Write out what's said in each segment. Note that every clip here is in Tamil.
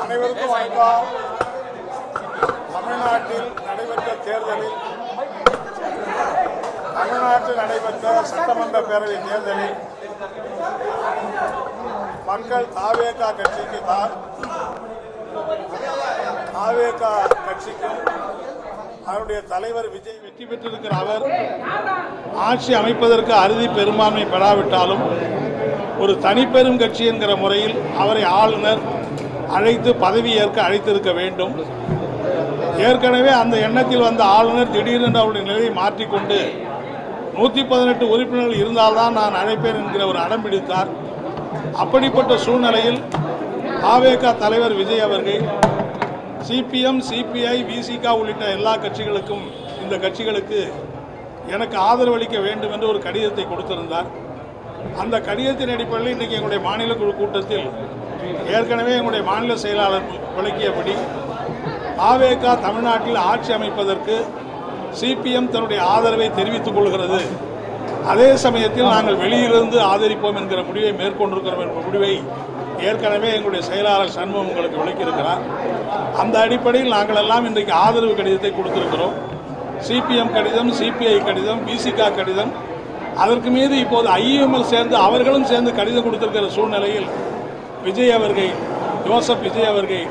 அனைவருக்கும் வணக்கம். தமிழ்நாட்டில் நடைபெற்ற தேர்தலில் சட்டமன்ற பேரவை தேர்தலில் மக்கள் தாவேகா கட்சிக்கும் அவருடைய தலைவர் விஜய் வெற்றி பெற்றிருக்கிற அவர் ஆட்சி அமைப்பதற்கு அறுதி பெரும்பான்மை பெறாவிட்டாலும் ஒரு தனிப்பெரும் கட்சி என்கிற முறையில் அவரை ஆளுநர் அழைத்து பதவி ஏற்க அழைத்திருக்க வேண்டும். ஏற்கனவே அந்த எண்ணத்தில் வந்த ஆளுநர் திடீரென்று அவருடைய நிலையை மாற்றிக்கொண்டு 118 உறுப்பினர்கள் இருந்தால்தான் நான் அழைப்பேன் என்கிற ஒரு அடம் பிடித்தார். அப்படிப்பட்ட சூழ்நிலையில் தாவேகா தலைவர் விஜய் அவர்கள் சிபிஎம், சிபிஐ, விசிகா உள்ளிட்ட எல்லா கட்சிகளுக்கும் இந்த கட்சிகளுக்கு எனக்கு ஆதரவு அளிக்க வேண்டும் என்று ஒரு கடிதத்தை கொடுத்திருந்தார். அந்த கடிதத்தின் அடிப்படையில் இன்றைக்கு எங்களுடைய மாநில குழு கூட்டத்தில் ஏற்கனவே எங்களுடைய மாநில செயலாளர் விளக்கியபடி தாவேகா தமிழ்நாட்டில் ஆட்சி அமைப்பதற்கு சிபிஎம் தன்னுடைய ஆதரவை தெரிவித்துக் கொள்கிறது. அதே சமயத்தில் நாங்கள் வெளியிலிருந்து ஆதரிப்போம் என்கிற முடிவை மேற்கொண்டிருக்கிறோம் என்ற முடிவை ஏற்கனவே எங்களுடைய செயலாளர் சண்முகம் உங்களுக்கு விளக்கியிருக்கிறார். அந்த அடிப்படையில் நாங்கள் எல்லாம் இன்றைக்கு ஆதரவு கடிதத்தை கொடுத்திருக்கிறோம். சிபிஎம் கடிதம், சிபிஐ கடிதம், விசிகா கடிதம், அதற்கு மீது இப்போது ஐஎம்எல் சேர்ந்து அவர்களும் சேர்ந்து கடிதம் கொடுத்திருக்கிற சூழ்நிலையில் ஜோசப் விஜய் அவர்கள்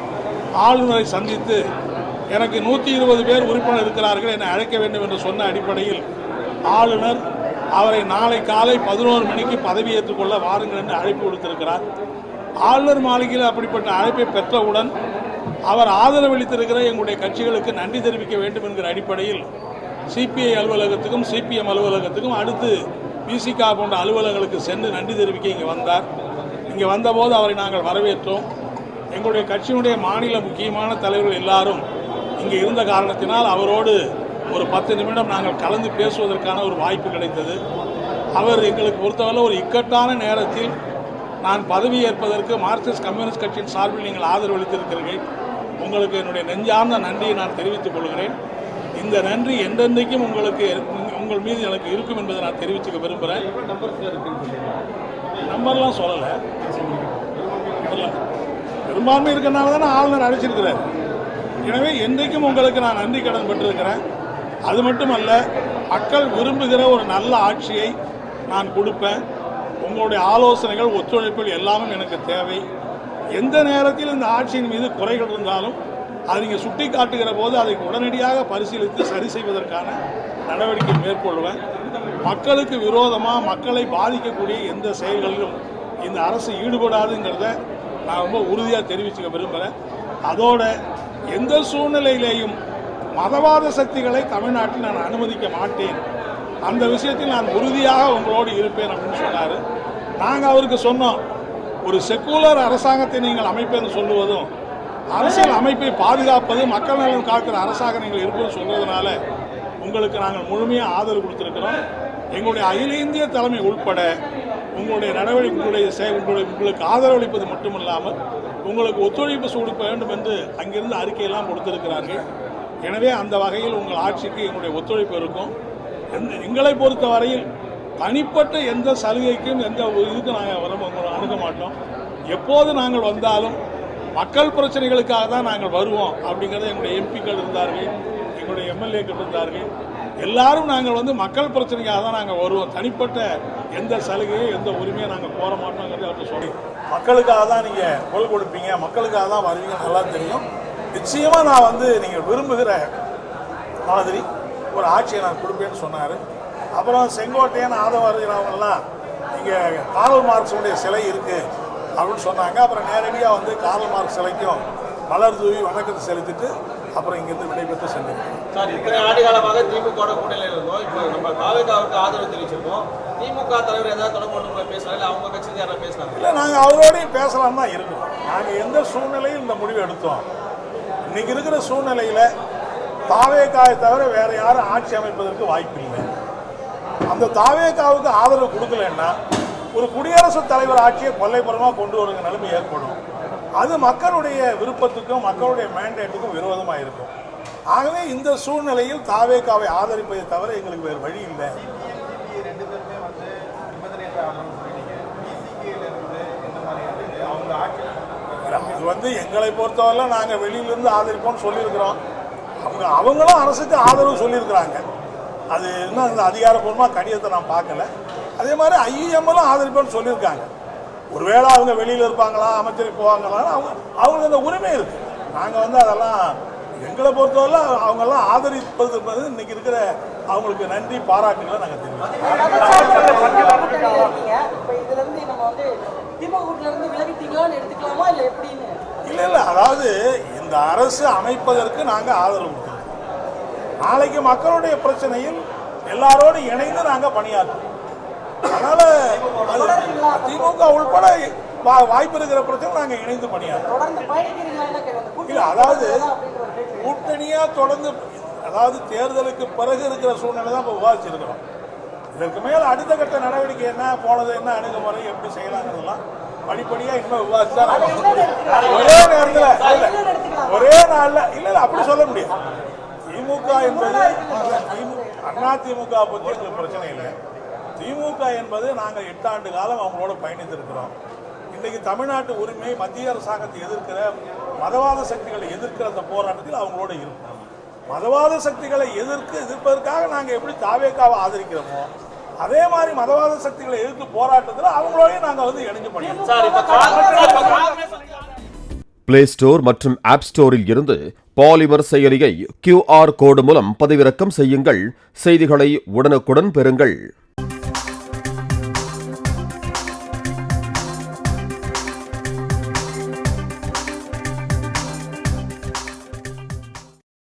ஆளுநரை சந்தித்து எனக்கு 120 பேர் உறுப்பினர் இருக்கிறார்கள், என்னை அழைக்க வேண்டும் என்று சொன்ன அடிப்படையில் ஆளுநர் அவரை நாளை காலை 11 மணிக்கு பதவியேற்றுக் கொள்ள வாருங்கள் என்று அழைப்பு கொடுத்திருக்கிறார். ஆளுநர் மாளிகையில் அப்படிப்பட்ட அழைப்பை பெற்றவுடன் அவர் ஆதரவளித்திருக்கிற எங்களுடைய கட்சிகளுக்கு நன்றி தெரிவிக்க வேண்டும் என்கிற அடிப்படையில் சிபிஐ அலுவலகத்துக்கும் சிபிஎம் அலுவலகத்துக்கும் அடுத்து விசிகா போன்ற அலுவலகங்களுக்கு சென்று நன்றி தெரிவிக்க இங்கே வந்தார். இங்கே வந்தபோது அவரை நாங்கள் வரவேற்றோம். எங்களுடைய கட்சியினுடைய மாநில முக்கியமான தலைவர்கள் எல்லாரும் இங்கே இருந்த காரணத்தினால் அவரோடு ஒரு 10 நிமிடம் நாங்கள் கலந்து பேசுவதற்கான ஒரு வாய்ப்பு கிடைத்தது. அவர் எங்களுக்கு பொறுத்தவரை ஒரு இக்கட்டான நேரத்தில் நான் பதவி ஏற்பதற்கு மார்க்சிஸ்ட் கம்யூனிஸ்ட் கட்சியின் சார்பில் நீங்கள் ஆதரவு அளித்திருக்கிறீர்கள். உங்களுக்கு என்னுடைய நெஞ்சார்ந்த நன்றியை நான் தெரிவித்துக் கொள்கிறேன். இந்த நன்றி என்றென்றைக்கும் உங்கள் மீது எனக்கு இருக்கும் என்பதை நான் தெரிவித்துக்க விரும்புகிறேன். நம்பர்லாம் சொல்லலை, பெரும்பான்மை இருக்கிறனால தானே ஆளுநர் அழைச்சிருக்கிறார். எனவே என்றைக்கும் உங்களுக்கு நான் நன்றி கடன் பெற்றிருக்கிறேன். அது மட்டுமல்ல, மக்கள் விரும்புகிற ஒரு நல்ல ஆட்சியை நான் கொடுப்பேன். உங்களுடைய ஆலோசனைகள், ஒத்துழைப்புகள் எல்லாமே எனக்கு தேவை. எந்த நேரத்தில் இந்த ஆட்சியின் மீது குறைகள் இருந்தாலும் அதை நீங்கள் சுட்டி காட்டுகிற போது அதை உடனடியாக பரிசீலித்து சரி செய்வதற்கான நடவடிக்கை மேற்கொள்வேன். மக்களுக்கு விரோதமாக மக்களை பாதிக்கக்கூடிய எந்த செயல்களிலும் இந்த அரசு ஈடுபடாதுங்கிறத நான் ரொம்ப உறுதியாக தெரிவிச்சுக்க விரும்புகிறேன். அதோட எந்த சூழ்நிலையிலேயும் மதவாத சக்திகளை தமிழ்நாட்டில் நான் அனுமதிக்க மாட்டேன். அந்த விஷயத்தில் நான் உறுதியாக உங்களோடு இருப்பேன் அப்படின்னு சொன்னார். நாங்கள் அவருக்கு சொன்னோம், ஒரு செக்குலர் அரசாங்கத்தை நீங்கள் அமைப்பேன்னு சொல்லுவதும் அரசியல் அமைப்பை பாதுகாப்பது, மக்கள் நலன் காக்கிற அரசாக நீங்கள் இருப்பதும் சொல்வதனால உங்களுக்கு நாங்கள் முழுமையாக ஆதரவு கொடுத்திருக்கிறோம். எங்களுடைய அகில இந்திய தலைமை உட்பட உங்களுடைய நடவடிக்கைகளுடைய உங்களுக்கு ஆதரவு அளிப்பது மட்டுமில்லாமல் உங்களுக்கு ஒத்துழைப்பு கொடுக்க வேண்டும் என்று அங்கிருந்து அறிக்கையெல்லாம் கொடுத்திருக்கிறார்கள். எனவே அந்த வகையில் உங்கள் ஆட்சிக்கு எங்களுடைய ஒத்துழைப்பு இருக்கும். எங்களை பொறுத்த வரையில் தனிப்பட்ட எந்த சலுகைக்கும் எந்த இதுக்கு நாங்கள் அணுக மாட்டோம். எப்போது நாங்கள் வந்தாலும் மக்கள் பிரச்சனைகளுக்காக தான் நாங்கள் வருவோம் அப்படிங்கிறத எங்களுடைய எம்பிக்கள் இருந்தார்கள், எங்களுடைய எம்எல்ஏக்கள் இருந்தார்கள். எல்லாரும் நாங்கள் மக்கள் பிரச்சனைக்காக தான் நாங்கள் வருவோம். தனிப்பட்ட எந்த சலுகையோ எந்த உரிமையை நாங்கள் கோர மாட்டோங்கிறத அவர்கிட்ட சொல்லி, மக்களுக்காக தான் நீங்கள் குரல் கொடுப்பீங்க, மக்களுக்காக தான் வருவீங்க, நல்லா தெரியும். நிச்சயமாக நான் நீங்கள் விரும்புகிற மாதிரி ஒரு ஆட்சியை நான் கொடுப்பேன்னு சொன்னார். அப்புறம் செங்கோட்டையன், ஆதவர்களெல்லாம் இங்கே கார்ல் மார்க்ஸுடைய சிலை இருக்குது அப்படின்னு சொன்னாங்க. அப்புறம் நேரடியாக கார்ல் மார்க்ஸ் சிலைக்கும் மலர் தூவி வணக்கத்தை செலுத்திட்டு அப்புறம் இங்கிருந்து விடைபெற்று சென்றேன். சார், இத்தனை ஆண்டு காலமாக திமுக கூட்டணியில் இருந்தோம். இப்போ நம்ம தாவேகாவுக்கு ஆதரவு தெரிவிச்சிருக்கோம். திமுக தலைவர் ஏதாவது தொடர்பு பேசுறாங்க, இல்லை அவங்க கட்சியில் யாராவது பேசுறாங்க? இல்லை, நாங்கள் அவரோடையும் பேசலாம் தான் இருக்கோம். நாங்கள் எந்த சூழ்நிலையில் இந்த முடிவு எடுத்தோம், இன்னைக்கு இருக்கிற சூழ்நிலையில் தாவேகாவை தவிர வேற யாரும் ஆட்சி அமைப்பதற்கு வாய்ப்பு இல்லை. அந்த தாவேகாவுக்கு ஆதரவு கொடுக்கலன்னா ஒரு குடியரசுத் தலைவர் ஆட்சியை கொல்லைப்புறமாக கொண்டு வருகிற நிலைமை ஏற்படும். அது மக்களுடைய விருப்பத்துக்கும் மக்களுடைய மேண்டேட்டுக்கும் விரோதமாக இருக்கும். ஆகவே இந்த சூழ்நிலையில் தாவேகாவை ஆதரிப்பதை தவிர எங்களுக்கு வேறு வழி இல்லை. 2 பேருமே வந்து நிபந்தனையற்ற ஆதரவு சொல்லிட்டீங்க. பிசிகேல இருந்து இந்த மாதிரி அவங்க ஆட்சியில் அது வந்து எங்களை பொறுத்தவரை நாங்கள் வெளியிலிருந்து ஆதரிப்போம்னு சொல்லியிருக்கிறோம். அவங்களும் அரசுக்கு ஆதரவு சொல்லியிருக்கிறாங்க. அது இன்னும் இந்த அதிகாரப்பூர்வமாக கடிதத்தை நான் பார்க்கல. அதே மாதிரி ஐஎம்எல்லும் ஆதரிப்போம்னு சொல்லியிருக்காங்க. ஒருவேளை அவங்க வெளியில் இருப்பாங்களா, அமைச்சருக்கு போவாங்களான்னு அவங்களுக்கு அந்த உரிமை இருக்கு. நாங்கள் வந்து அதெல்லாம் எங்களை பொறுத்தவரை அவங்கெல்லாம் ஆதரிப்பது என்பது இன்னைக்கு இருக்கிற அவங்களுக்கு நன்றி பாராட்டுகளை நாங்கள் தெரிவிக்கிறோம். இல்லை, அதாவது இந்த அரசு அமைப்பதற்கு நாங்கள் ஆதரவு கொடுக்கிறோம். நாளைக்கு மக்களுடைய பிரச்சனையில் எல்லாரோடு இணைந்து நாங்கள் பணியாற்றுவோம். அதனால திமுக உள்பட வாய்ப்பு இருக்கிற பிரச்சனை நாங்கள் இணைந்து பணியாற்றுவோம். இல்லை, அதாவது கூட்டணியா தொடர்ந்து, அதாவது தேர்தலுக்கு பிறகு இருக்கிற சூழ்நிலை தான் இப்போ விவாதிச்சிருக்கிறோம். இதற்கு மேல் அடுத்த கட்ட நடவடிக்கை என்ன, போனது என்ன, அணுகுமுறை எப்படி செய்யலாங்கிறதெல்லாம் படிப்படியா இன்னும் விவாதிச்சா ஒரே நேரத்தில் ஒரே நாள்ல இல்ல அப்படி சொல்ல முடியாது. திமுக என்பது அண்ணா திமுக பற்றி எங்களுக்கு பிரச்சனை இல்லை. திமுக என்பது நாங்கள் 8 ஆண்டு காலம் அவங்களோட பயணித்திருக்கிறோம். இன்றைக்கு தமிழ்நாட்டு உரிமை மத்திய அரசாங்கத்தை எதிர்க்கிற மதவாத சக்திகளை எதிர்க்கிற அந்த போராட்டத்தில் அவங்களோட இருக்கிறோம். மதவாத சக்திகளை எதிர்ப்பதற்காக நாங்கள் எப்படி தாவேக்காவை ஆதரிக்கிறோமோ அதே மாதிரி மதவாத சக்திகளை எதிர்த்து போராட்டத்தில் அவங்களோடய நாங்கள் வந்து இணைஞ்சு பண்ணிடுறோம். பிளே ஸ்டோர் மற்றும் ஆப் ஸ்டோரில் இருந்து பாலிமர் செயலியை QR கோடு மூலம் பதிவிறக்கம் செய்யுங்கள். செய்திகளை உடனுக்குடன் பெறுங்கள்.